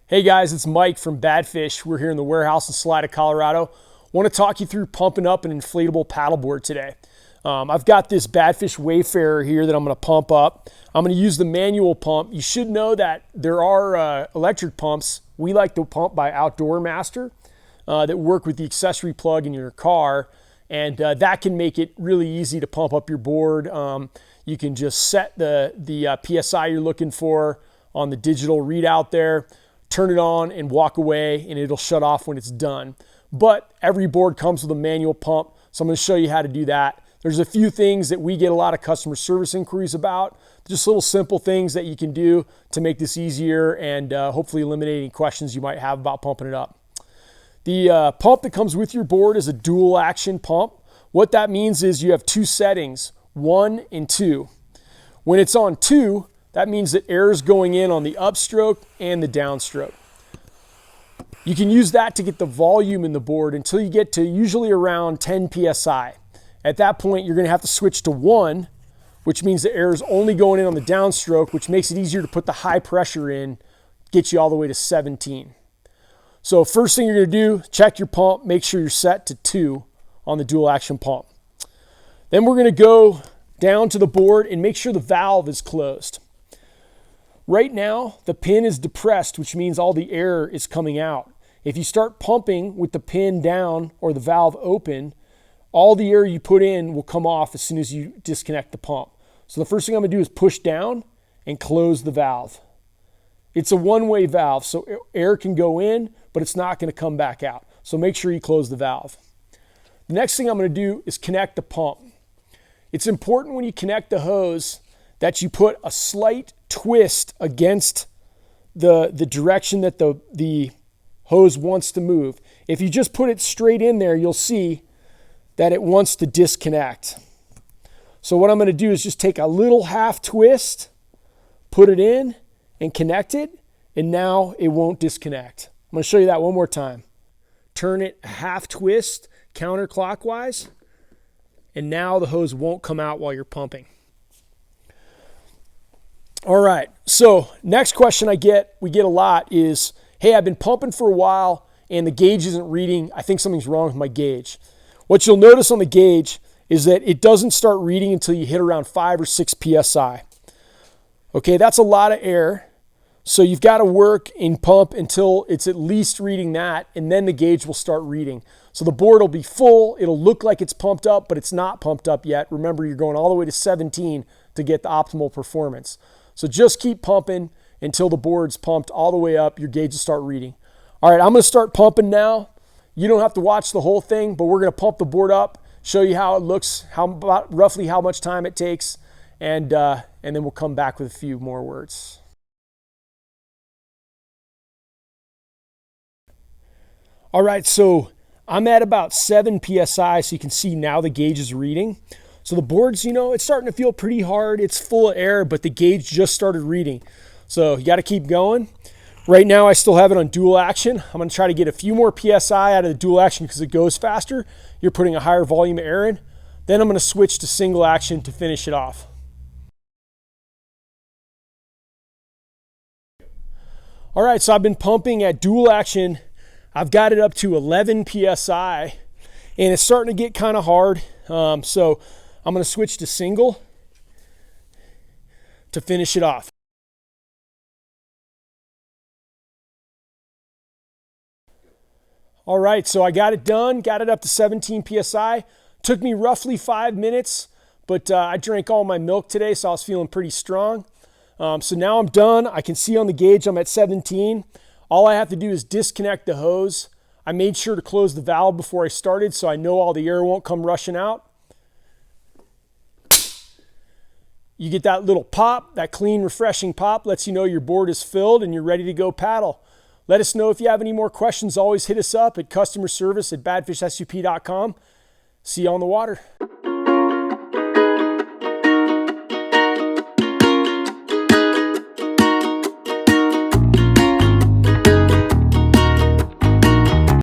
Hey guys, it's Mike from Badfish. We're here in the warehouse in Salida, Colorado. Want to talk you through pumping up an inflatable paddleboard today. I've got this Badfish Wayfarer here that I'm going to pump up. I'm going to use the manual pump. You should know that there are electric pumps. We like to pump by Outdoor Master that work with the accessory plug in your car, and that can make it really easy to pump up your board. You can just set the PSI you're looking for on the digital readout there, turn it on and walk away, and it'll shut off when it's done. But every board comes with a manual pump, so I'm going to show you how to do that. There's a few things that we get a lot of customer service inquiries about, just little simple things that you can do to make this easier and hopefully eliminate any questions you might have about pumping it up. The pump that comes with your board is a dual action pump. What that means is you have two settings, 1 and 2. When it's on 2, that means that air is going in on the upstroke and the downstroke. You can use that to get the volume in the board until you get to usually around 10 PSI. At that point, you're going to have to switch to 1, which means the air is only going in on the downstroke, which makes it easier to put the high pressure in, get you all the way to 17. So first thing you're going to do, check your pump, make sure you're set to 2 on the dual action pump. Then we're going to go down to the board and make sure the valve is closed. Right now, the pin is depressed, which means all the air is coming out. If you start pumping with the pin down or the valve open, all the air you put in will come off as soon as you disconnect the pump. So the first thing I'm going to do is push down and close the valve. It's a one-way valve, so air can go in, but it's not going to come back out. So make sure you close the valve. The next thing I'm going to do is connect the pump. It's important when you connect the hose that you put a slight twist against the direction that the hose wants to move. If you just put it straight in there, you'll see that it wants to disconnect. So what I'm going to do is just take a little half twist, put it in and connect it, and now it won't disconnect. I'm going to show you that one more time. Turn it a half twist counterclockwise, and now the hose won't come out while you're pumping. All right, so next question we get a lot is, hey, I've been pumping for a while and the gauge isn't reading. I think something's wrong with my gauge. What you'll notice on the gauge is that it doesn't start reading until you hit around 5 or 6 PSI. Okay, that's a lot of air. So you've got to work and pump until it's at least reading that, and then the gauge will start reading. So the board will be full. It'll look like it's pumped up, but it's not pumped up yet. Remember, you're going all the way to 17 to get the optimal performance. So just keep pumping until the board's pumped all the way up. Your gauge will start reading. All right, I'm going to start pumping now. You don't have to watch the whole thing, but we're going to pump the board up, show you how it looks, roughly how much time it takes, and then we'll come back with a few more words. All right, so I'm at about 7 PSI, so you can see now the gauge is reading. So the board's, it's starting to feel pretty hard. It's full of air, but the gauge just started reading. So you got to keep going. Right now, I still have it on dual action. I'm going to try to get a few more PSI out of the dual action because it goes faster. You're putting a higher volume of air in. Then I'm going to switch to single action to finish it off. All right, so I've been pumping at dual action. I've got it up to 11 PSI, and it's starting to get kind of hard. So I'm going to switch to single to finish it off. All right, so I got it done, got it up to 17 PSI. Took me roughly 5 minutes, but I drank all my milk today, so I was feeling pretty strong. So now I'm done. I can see on the gauge I'm at 17. All I have to do is disconnect the hose. I made sure to close the valve before I started so I know all the air won't come rushing out. You get that little pop, that clean, refreshing pop, lets you know your board is filled and you're ready to go paddle. Let us know if you have any more questions. Always hit us up at customer service@badfishsup.com. See you on the water.